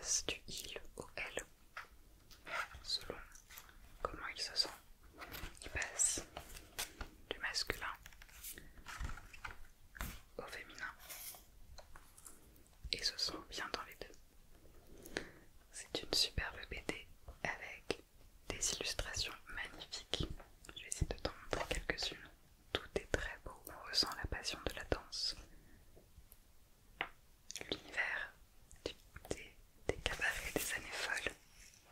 passe du il au elle selon comment il se sent. Il passe du masculin au féminin et se sent bien dans les deux. C'est une superbe BD avec des illustrations magnifiques. Je vais essayer de t'en montrer quelques-unes. Tout est très beau, on ressent la passion de la danse. L'univers des cabarets des années folles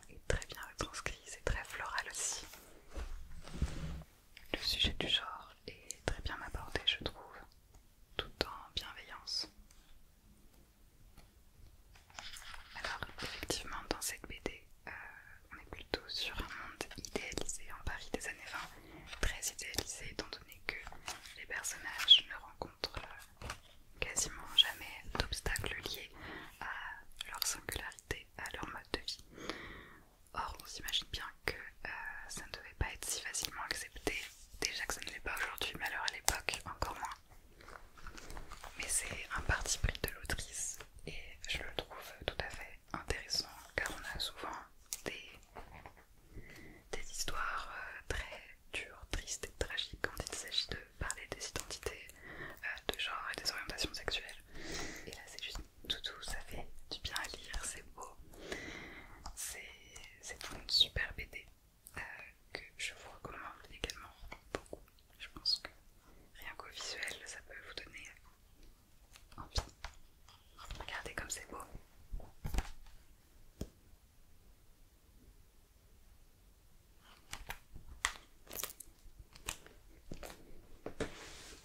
est très bien retranscrit, c'est très floral aussi. Le sujet du genre est très bien abordé, je trouve, tout en bienveillance. Alors, effectivement, dans cette BD, on est plutôt sur un monde idéalisé en Paris des années 20, très idéalisé étant donné que les personnages ne rencontrent quasiment jamais d'obstacles liés à leur singularité, à leur mode de vie. Or, on s'imagine bien que ça ne devait pas être si facilement accepté, déjà que ça ne l'est pas aujourd'hui, mais alors à l'époque encore moins. Mais c'est un parti pris de l'autrice et je le trouve tout à fait intéressant car on a souvent des histoires très dures, tristes et tragiques quand il s'agit de parler des identités de genre et des orientations sexuelles. Et là c'est juste tout doux, ça fait du bien à lire, c'est beau. C'est une super BD que je vous recommande également beaucoup. Je pense que rien qu'au visuel ça peut vous donner envie. Regardez comme c'est beau.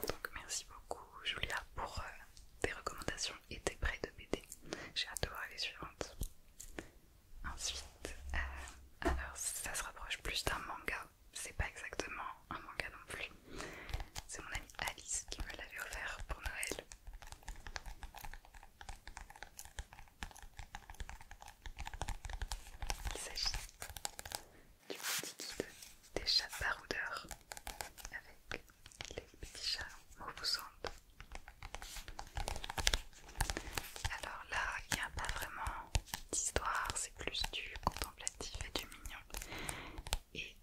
Donc merci beaucoup Julia pour tes recommandations et tes prêts de BD. J'ai hâte de voir les suivantes. Ensuite, alors ça se rapproche plus d'un manga. C'est pas exactement un manga non plus. C'est mon amie Alice qui me l'avait offert pour Noël. Il s'agit du petit guide des chats baroudeurs avec les petits chats Mauboussantes. Alors là, il n'y a pas vraiment d'histoire, c'est plus du contemplatif et du mignon. Et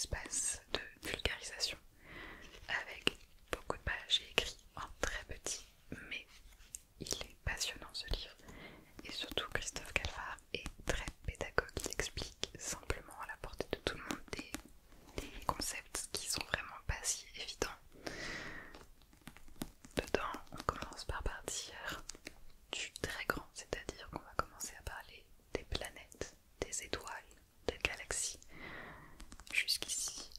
espace de vulgarisation avec beaucoup de pages et écrit en très petit, mais il est passionnant ce livre. Et surtout Christophe Calvart est très pédagogue, il explique simplement à la portée de tout le monde des concepts qui sont vraiment pas si évidents. Dedans, on commence par partir du très grand, c'est-à-dire qu'on va commencer à parler des planètes, des étoiles, des galaxies. Jusqu'ici,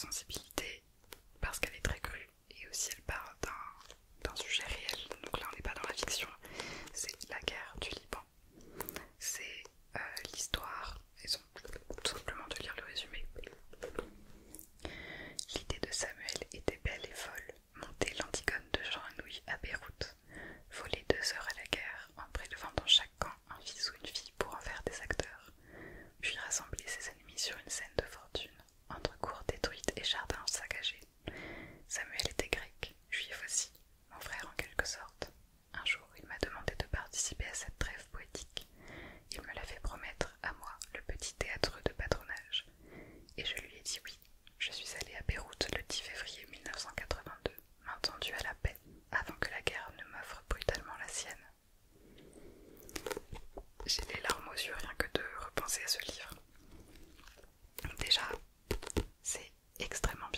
sensibilité parce qu'elle est très crue et aussi elle parle d'un sujet réel. Donc là on n'est pas dans la fiction, c'est la guerre du Liban. C'est l'histoire, et tout simplement de lire le résumé. L'idée de Samuel était belle et folle. Monter l'Antigone de Jean Anouilh à Beyrouth, voler 2 heures à la guerre en prélevant dans chaque camp un fils ou une fille pour en faire des acteurs, puis rassembler ses ennemis sur une scène de fortune, entre cours détruites et jardins saccagés. Samuel était grec, juif aussi, mon frère en quelque sorte. Un jour, il m'a demandé de participer à cette trêve poétique. Il me l'a fait promettre à moi, le petit théâtreux de patronage. Et je lui ai dit oui. Je suis allée à Beyrouth le 10 février 1982, main tendue à la paix, avant que la guerre ne m'offre brutalement la sienne. J'ai les larmes aux yeux rien que de repenser à ce livre. Déjà, c'est extrêmement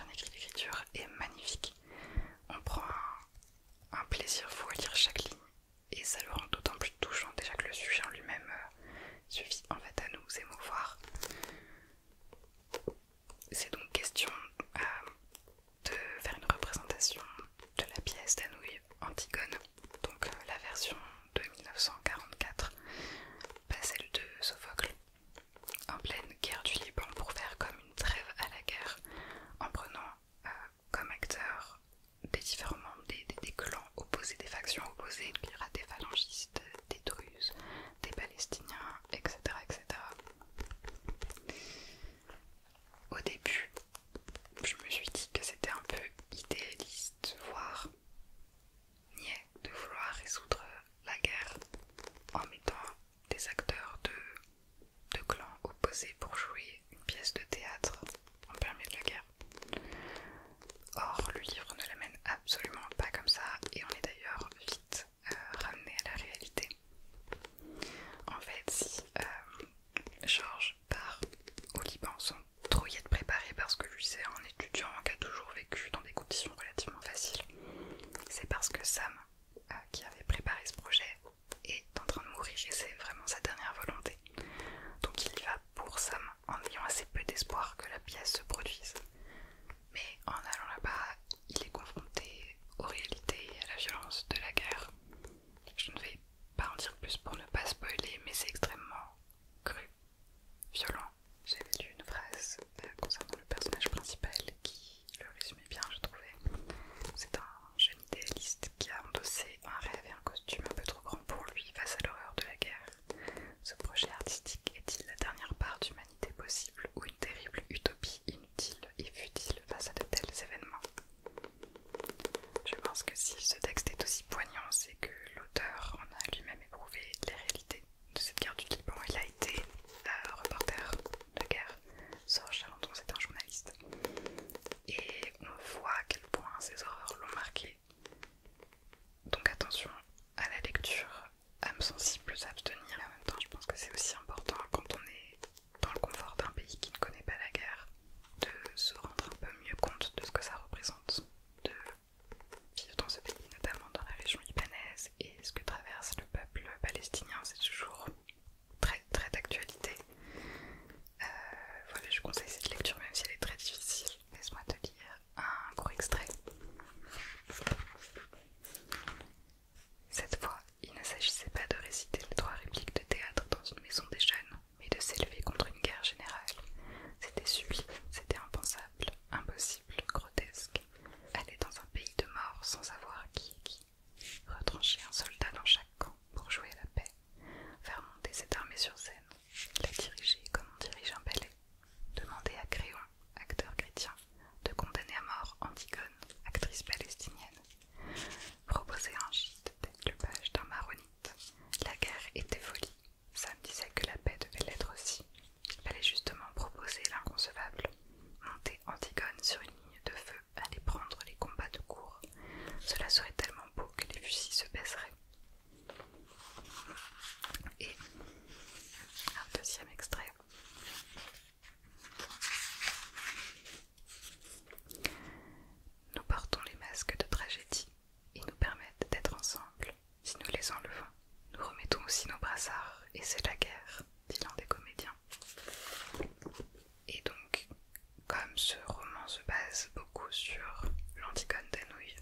roman se base beaucoup sur l'Antigone d'Anouilh.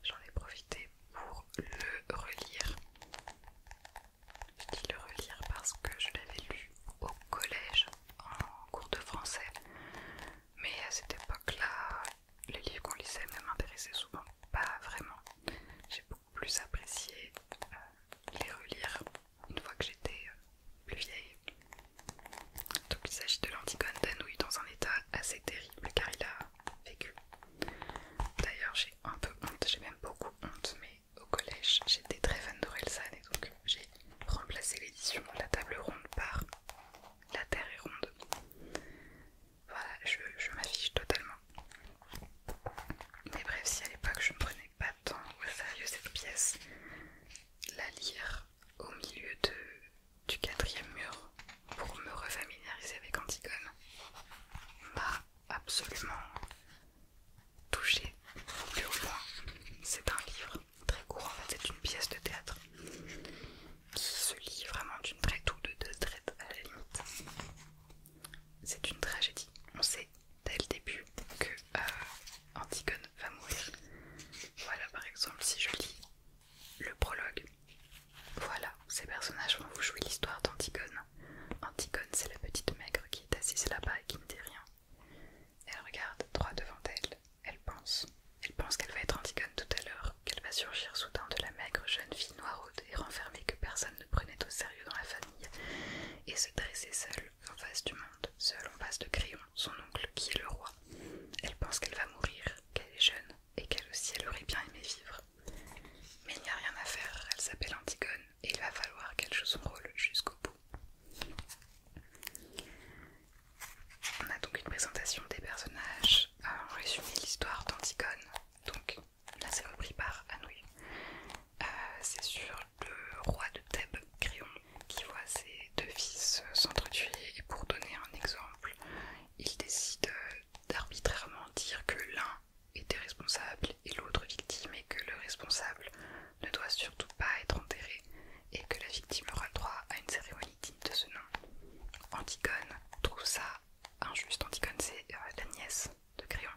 J'en ai profité pour le relire. Je dis le relire parce que je l'avais lu au collège en cours de français. Mais à cette époque-là, les livres qu'on lisait ne m'intéressaient souvent pas vraiment. J'ai beaucoup plus apprécié les relire une fois que j'étais plus vieille. Donc il s'agit de l'Antigone d'Anouilh dans un état assez terrible car il a vécu. D'ailleurs j'ai un peu honte, j'ai même beaucoup honte, mais au collège j'étais très fan d'Orelsan et donc j'ai remplacé l'édition La Table Ronde par La Terre est ronde. Voilà, je m'affiche totalement. Mais bref, si à l'époque je ne prenais pas tant au sérieux cette pièce, la lire au milieu du quatrième mur pour me refamiliariser avec Antigone m'a absolument touchée au plus haut point. C'est un livre très court, en fait c'est une pièce de théâtre qui se lit vraiment d'une traite ou de deux traites à la limite. C'est une tragédie. On sait dès le début que Antigone va mourir. Voilà, par exemple, si je lis le prologue, voilà, ces personnages vont vous jouer l'histoire d'Antigone. Antigone, c'est la petite maigre qui est assise là-bas et qui ne dit rien. Elle regarde droit devant elle, elle pense. Elle pense qu'elle va être Antigone tout à l'heure, qu'elle va surgir soudain de la maigre jeune fille noiraude et renfermée que personne ne prenait au sérieux dans la famille, et se dresser seule en face du monde, seule en face de Créon, son oncle qui est le roi. Elle pense qu'elle va mourir, qu'elle est jeune, et qu'elle aussi elle aurait bien aimé vivre. Mais il n'y a rien à faire, elle s'appelle Antigone, et il va falloir qu'elle joue son rôle jusqu'au bout. On a donc une présentation des personnages, en résumé l'histoire d'Antigone, donc là c'est repris par Anouilh. C'est sur le roi de Thèbes, Créon, qui voit ses deux fils s'entretuer, et pour donner un exemple, il décide d'arbitrairement dire que l'un était responsable et l'autre victime, et que le responsable ne doit surtout pas être enterré, et que la victime aura droit à une cérémonie digne de ce nom. Antigone trouve ça injuste. Antigone c'est la nièce de Créon,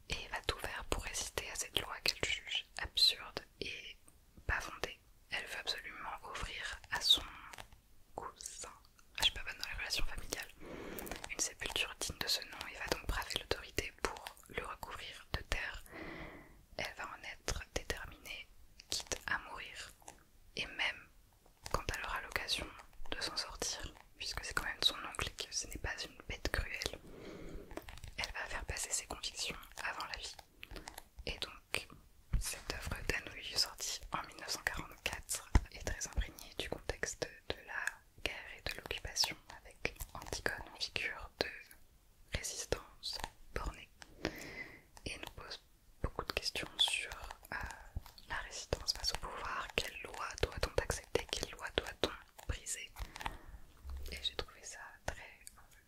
et va tout faire pour résister à cette loi qu'elle juge absurde et pas fondée. Elle veut absolument offrir à son cousin, je suis pas bonne dans les relations familiales, une sépulture digne de ce nom, et va donc braver l'autorité pour le recouvrir de terre. Elle va en être déterminée, quitte à mourir, et même quand elle aura l'occasion de s'en sortir, puisque c'est quand même son oncle et que ce n'est pas une bête cruelle, elle va faire passer ses convictions avant la vie. Et donc, cette œuvre d'Anouilh sortie en 1944 est très imprégnée du contexte de la guerre et de l'occupation, avec Antigone en figure de résistance bornée, et nous pose beaucoup de questions sur la résistance face au pouvoir. Quelle loi doit-on accepter, quelle loi doit-on briser? Et j'ai trouvé ça très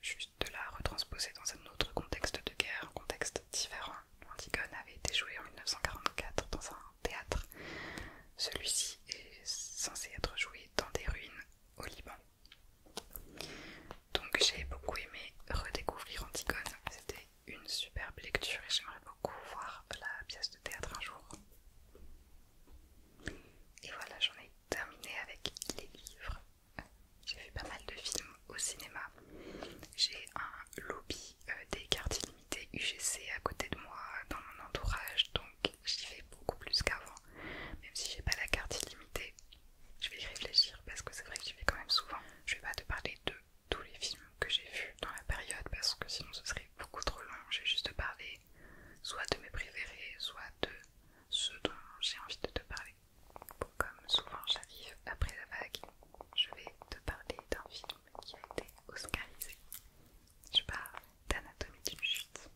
juste de la retransposer dans un autre contexte de guerre, un contexte différent. Antigone avait été jouée en 1944 dans un théâtre. Celui-ci est censé être joué dans des ruines au Liban. Donc j'ai beaucoup aimé redécouvrir Antigone. C'était une superbe lecture et j'aimerais beaucoup voir la pièce de théâtre un jour. Et voilà, j'en ai terminé avec les livres. J'ai vu pas mal de films au cinéma. J'ai un lobby des cartes illimitées UGC à côté de moi, dans mon entourage, donc j'y vais beaucoup plus qu'avant. Même si j'ai pas la carte illimitée, je vais y réfléchir parce que c'est vrai que j'y vais quand même souvent. Je vais pas te parler de tous les films que j'ai vus dans la période parce que sinon ce serait beaucoup trop long. Je vais juste te parler soit de mes préférés, soit de ceux dont j'ai envie de te parler. Bon, comme souvent j'arrive après la vague, je vais te parler d'un film qui a été oscarisé. Je parle d'Anatomie d'une chute.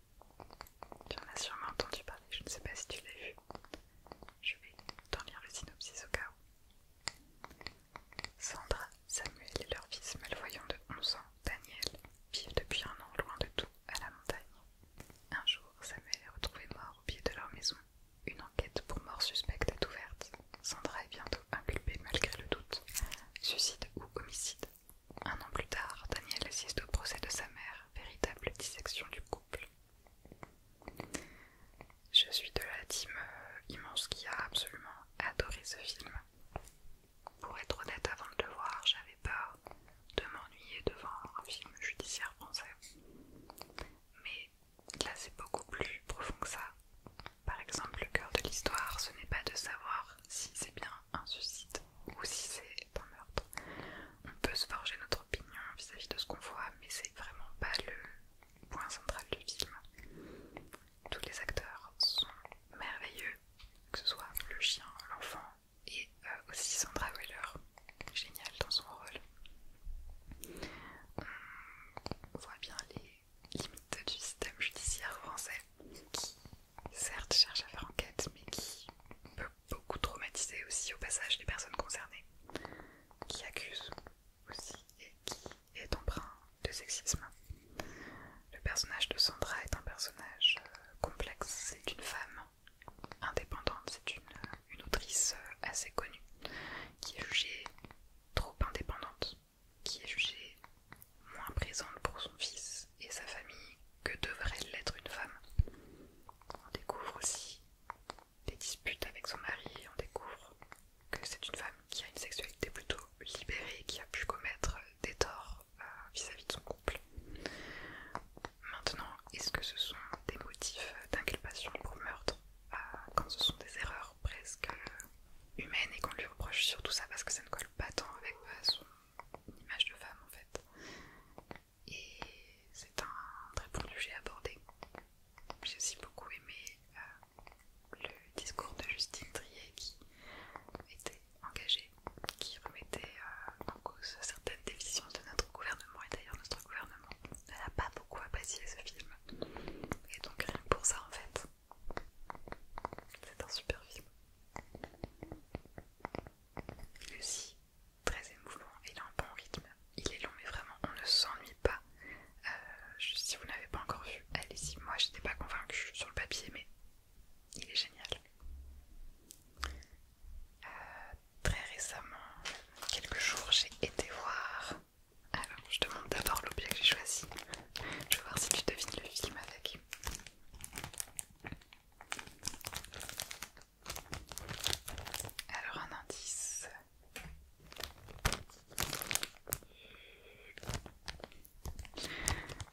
moche sur le papier, mais il est génial. Très récemment, quelques jours, j'ai été voir. Alors, je te montre d'abord l'objet que j'ai choisi. Je vais voir si tu devines le film avec. Alors, un indice.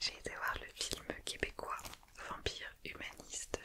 J'ai été voir le film québécois Vampire humaniste,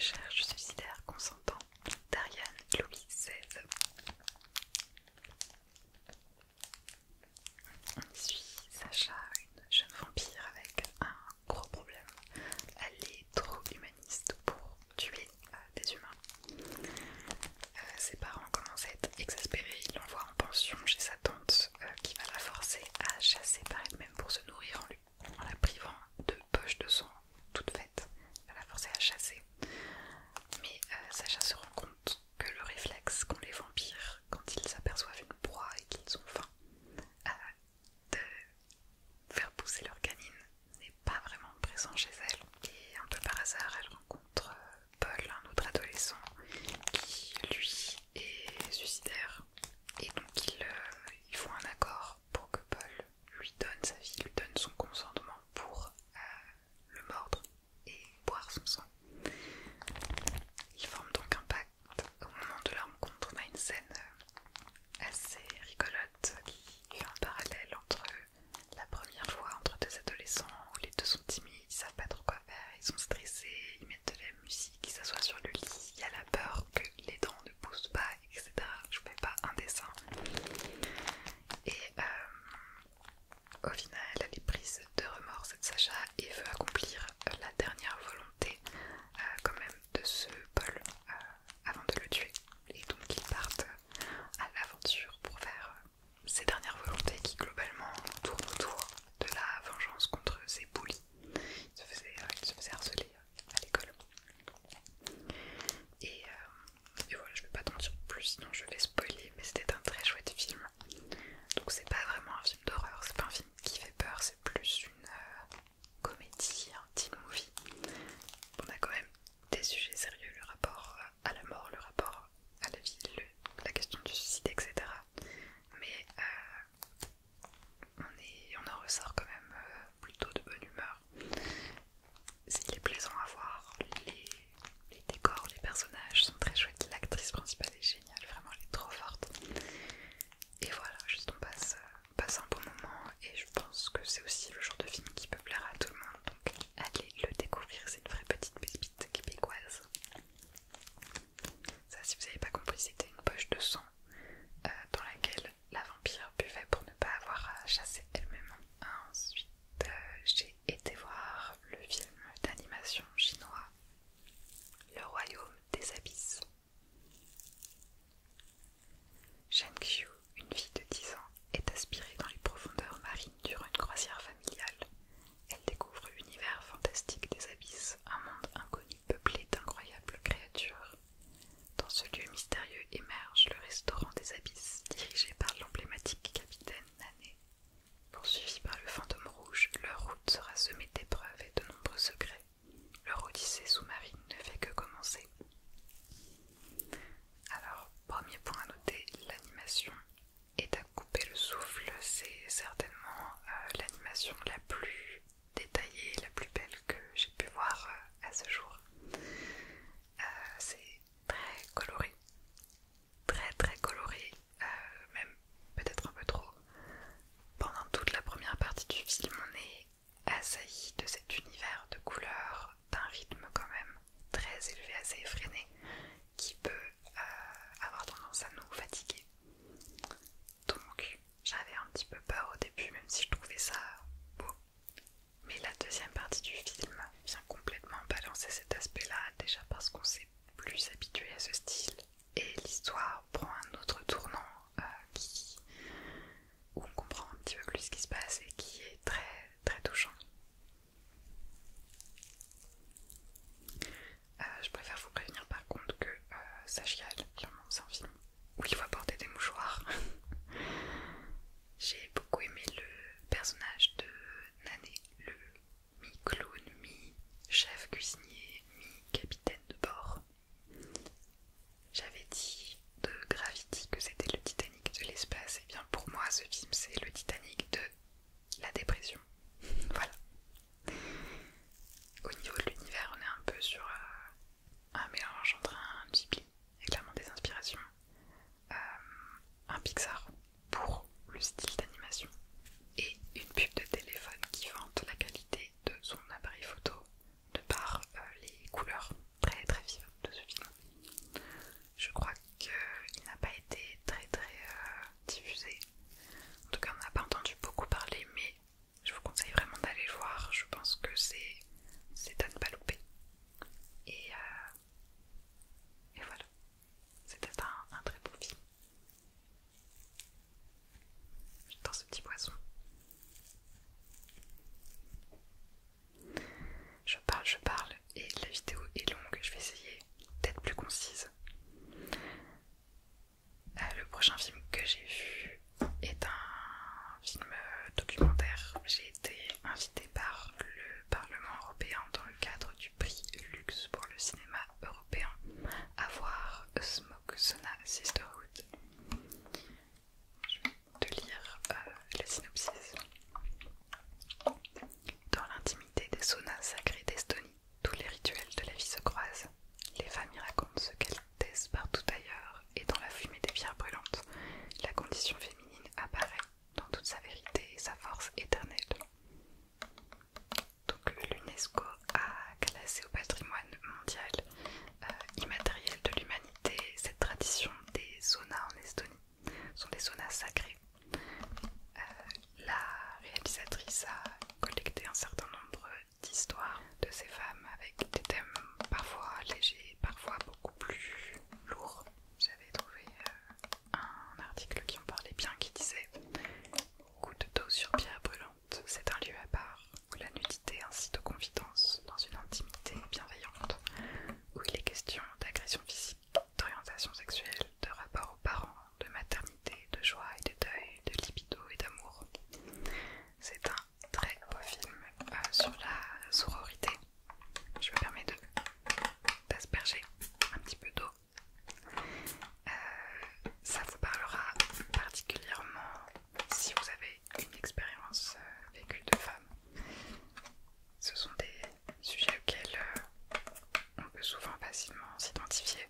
peut souvent facilement s'identifier.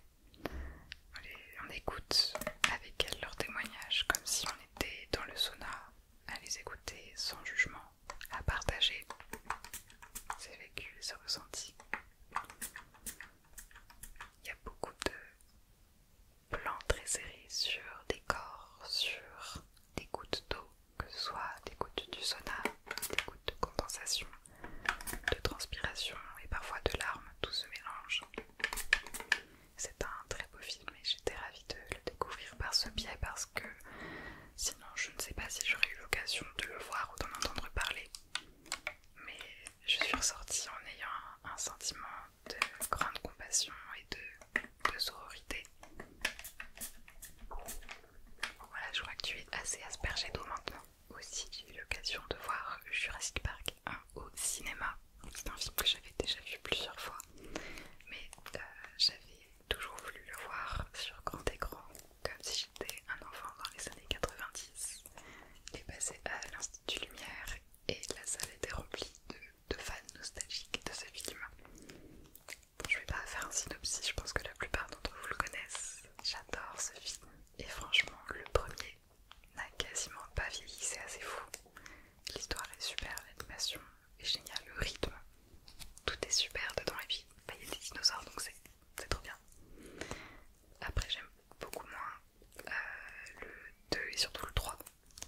On écoute avec elles leurs témoignages comme si on était dans le sauna, à les écouter sans jugement, à partager ses vécus et ses ressentis. Il y a beaucoup de plans très serrés sur des corps, sur des gouttes d'eau, que ce soit des gouttes du sauna, des gouttes de condensation, de transpiration et parfois de larmes, tout se mélange. C'est un très beau film et j'étais ravie de le découvrir par ce biais parce que sinon je ne sais pas si j'aurais eu l'occasion de le voir ou d'en entendre parler. Mais je suis ressortie en ayant un sentiment de grande compassion et de sororité. Voilà, je crois que tu es assez aspergé d'eau maintenant. Aussi, j'ai eu l'occasion de voir Jurassic Park 1 au cinéma. C'est un film que j'avais déjà vu plusieurs fois, mais j'avais toujours voulu le voir sur grand écran, comme si j'étais un enfant dans les années 90. Et passé à l'Institut Lumière et la salle était remplie de fans nostalgiques de ce film. Bon, je vais pas faire un synopsis, je pense que la plupart d'entre vous le connaissent. J'adore ce film et franchement le premier n'a quasiment pas vieilli, c'est assez fou. L'histoire est super, l'animation est géniale, le rythme, tout est super dedans et puis bah, y a des dinosaures donc c'est trop bien. Après j'aime beaucoup moins le 2 et surtout le 3.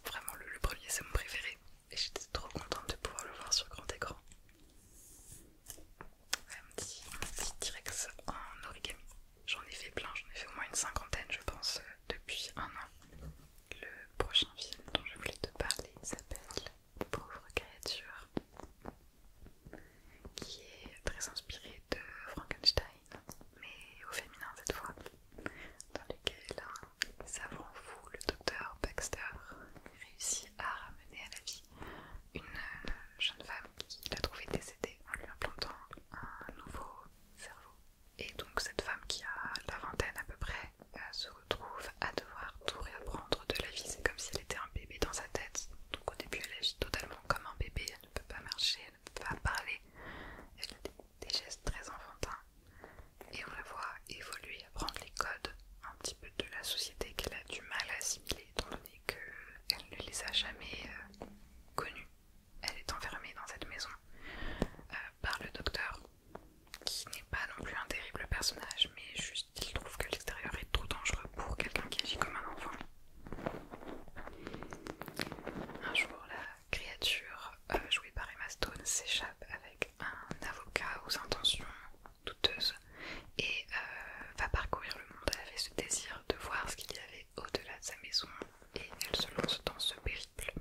Vraiment le premier c'est mon préféré et j'étais trop contente de pouvoir le voir sur grand écran. Un petit T-Rex en origami. J'en ai fait plein, j'en ai fait au moins une cinquantaine je pense depuis un an. Le prochain film dont je voulais te parler s'appelle Pauvre créature, qui est très inspiré de Frankenstein, mais au féminin cette fois, dans lequel un savant fou, le docteur Baxter, réussit à ramener à la vie une jeune femme qu'il a trouvée décédée en lui implantant un nouveau cerveau. Et donc cette femme qui a la vingtaine à peu près se retrouve à devoir tout réapprendre de la vie. C'est comme si elle était un bébé dans sa tête. Donc au début elle agit totalement comme un bébé, elle ne peut pas marcher, elle ne peut pas parler, elle a des gestes très enfantins. Et on la voit évoluer, apprendre les codes un petit peu de la société qu'elle a du mal à assimiler étant donné qu'elle ne les a jamais connus. Elle est enfermée dans cette maison par le docteur, qui n'est pas non plus un terrible personnage, mais juste il trouve que l'extérieur est trop dangereux pour quelqu'un qui agit comme un enfant. Un jour, la créature jouée par Emma Stone s'échappe avec un avocat aux intentions douteuses et va parcourir le monde. Elle avait ce désir de voir ce qu'il y avait au-delà de sa maison et elle se lance dans ce périple.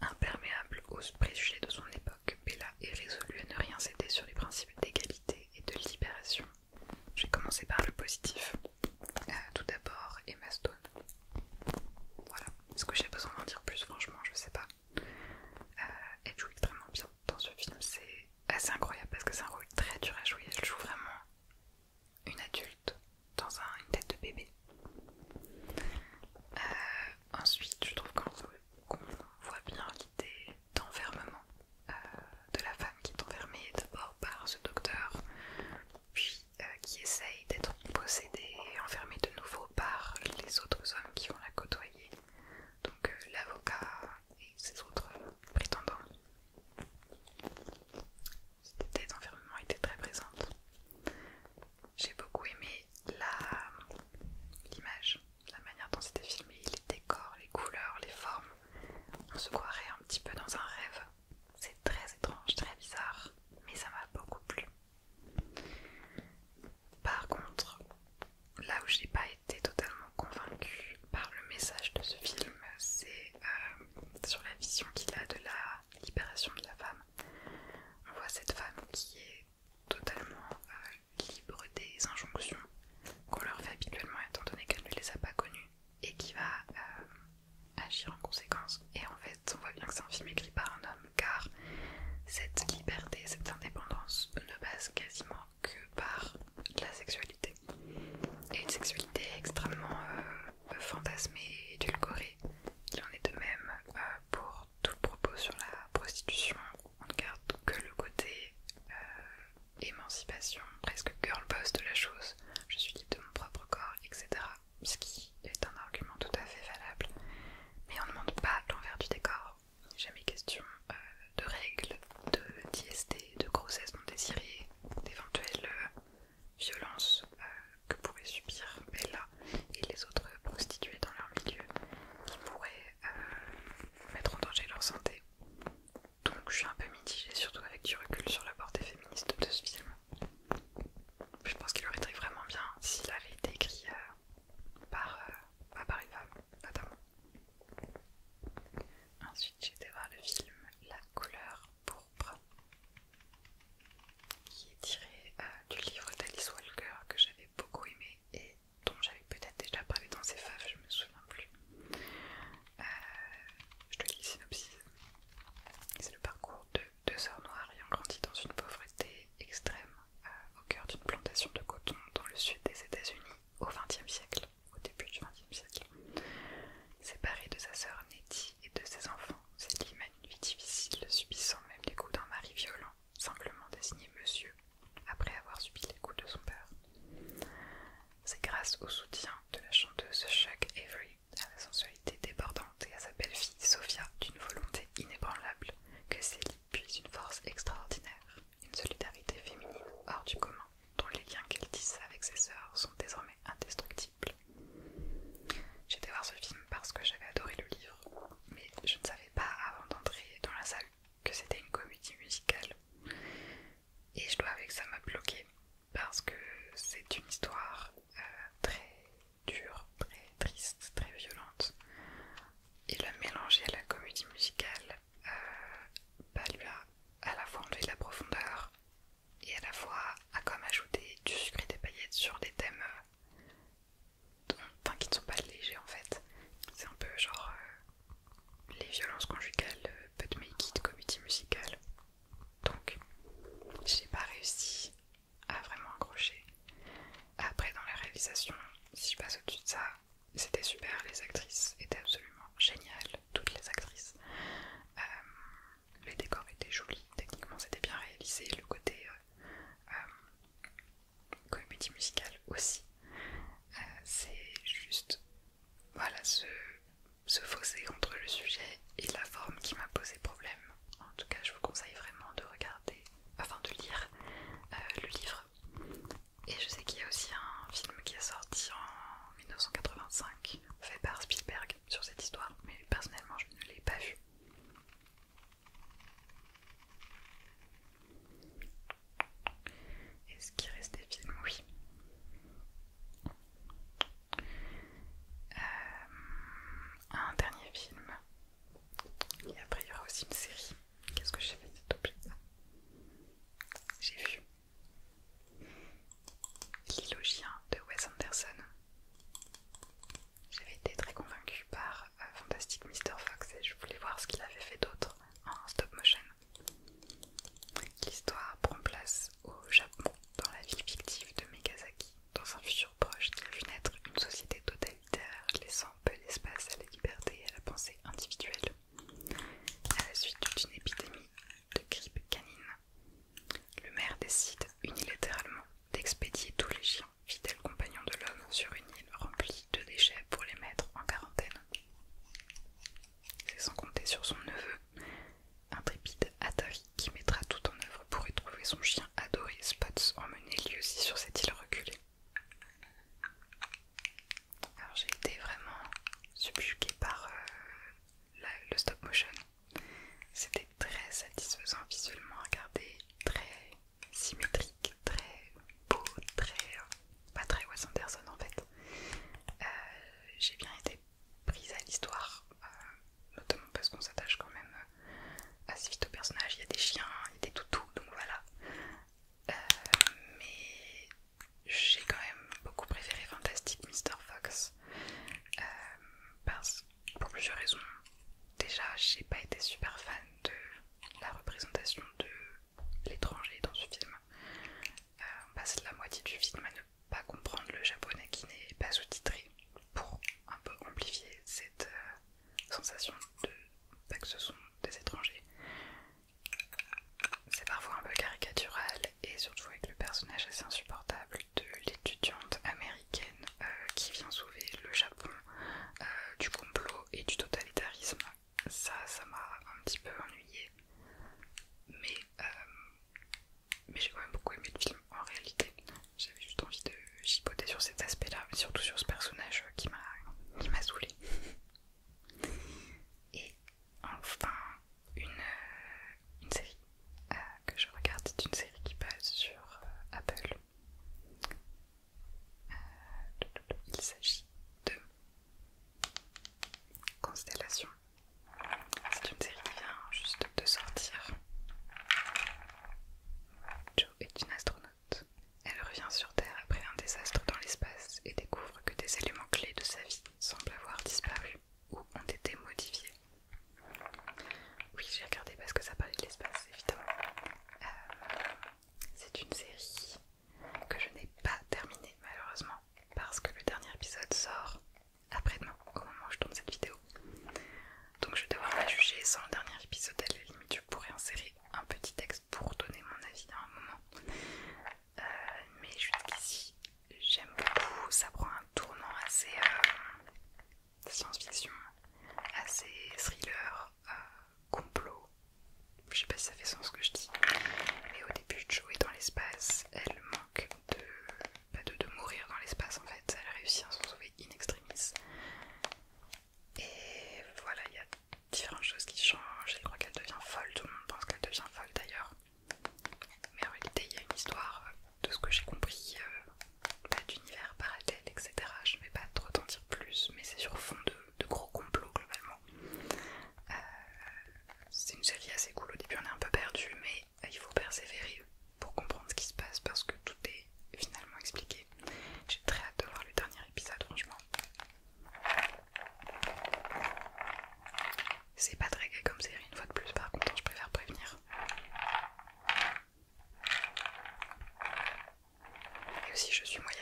Imperméable aux préjugés de son époque, Bella est résolue à ne rien céder sur les principes d'égalité et de libération. réalisation, si je passe au-dessus de ça, c'était super, les actrices étaient absolument géniales, toutes les actrices. Les décors étaient jolis, techniquement c'était bien réalisé, le côté comédie musicale aussi. C'est juste, voilà, ce fossé entre le sujet et la forme qui m'a posé problème. En tout cas, je vous conseille vraiment de regarder, enfin de lire le livre. Et je sais qu'il y a aussi un film qui est sorti en 1985, fait par Spielberg sur cette histoire, mais personnellement je ne l'ai pas vu. Est-ce qu'il reste des films? Oui. Un dernier film. Et après il y aura aussi une série. Qu'est-ce que j'ai fait cet objet? J'ai vu L'Illogien de Wes Anderson. J'avais été très convaincue par Fantastic Mr. Fox et je voulais voir ce qu'il avait fait d'autre en stop motion. L'histoire prend place au Japon, dans la ville fictive de Megasaki, dans un futur proche qui a vu naître une société totalitaire laissant peu d'espace à la liberté et à la pensée individuelle. À la suite d'une épidémie de grippe canine, le maire décide unilatéralement d'expédier tous les chiens, fidèles compagnons de l'homme, sur une île remplie de déchets pour les mettre en quarantaine. C'est sans compter sur son neveu, intrépide Atari, qui mettra tout en œuvre pour y trouver son chien adoré Spots, emmené lui aussi sur cette île reculée. Alors j'ai été vraiment subjuguée par le stop motion. C'était très satisfaisant visuellement à regarder, très symétrique, très beau, très pas très Wes Anderson en fait. J'ai bien été prise à l'histoire, notamment parce qu'on s'attache quand même assez vite au personnage. Il y a des chiens, il y a des toutous, donc voilà. Mais j'ai quand même beaucoup préféré Fantastic Mr. Fox pour plusieurs raisons. Déjà, j'ai pas été super fan de la représentation de l'étranger dans ce film. On passe la moitié du film à ne pas comprendre le japonais qui n'est pas sous-titré pour un peu amplifier cette sensation de que ce sont des étrangers. C'est parfois un peu caricatural et surtout avec le personnage assez insupportable de l'étudiante américaine qui vient sauver le Japon du complot et du totalitarisme. Ça m'a un petit peu ennuyée, mais j'ai quand même beaucoup aimé le film en réalité. J'avais juste envie de chipoter sur cet aspect là, mais surtout sur ce personnage qui m'a saoulée. Et enfin une série que je regarde, c'est une série qui passe sur Apple. Il s'agit de Constellation. C'est une série qui vient juste de sortir. Jo est une astronaute. Elle revient sur Terre après un désastre dans l'espace et découvre que des éléments clés de sa vie semblent avoir disparu ou ont été modifiés. Oui, j'ai regardé parce que ça parlait de l'espace, évidemment. C'est une série que je n'ai pas terminée malheureusement parce que le dernier épisode sort après-demain au moment où je tourne cette vidéo. Donc je vais devoir la juger sans le dernier épisode. À la limite, je pourrais insérer un petit texte pour donner mon avis à un moment. Mais jusqu'ici, j'aime beaucoup. Ça prend un tournant assez science-fiction, assez thriller, complot. Je sais pas si ça fait sens ce que je dis. Mais au début, Jo est dans l'espace. Elle manque de mourir dans l'espace en fait. Elle réussit à s'en sauver in extremis. Et voilà, il y a différentes choses qui changent. Elle croit qu'elle devient folle. Tout le monde pense qu'elle devient folle d'ailleurs. Mais en réalité, il y a une histoire de ce que j'ai compris, d'univers parallèle, etc. Je ne vais pas trop t'en dire plus, mais c'est sur fond de gros complots globalement. C'est une série assez cool. Au début, on est un peu perdu, mais il faut persévérer pour comprendre ce qui se passe parce que tout est finalement expliqué. J'ai très hâte de voir le dernier épisode, franchement. C'est pas très gai comme série, une fois de plus, par contre, je préfère prévenir. Et aussi, je suis moyen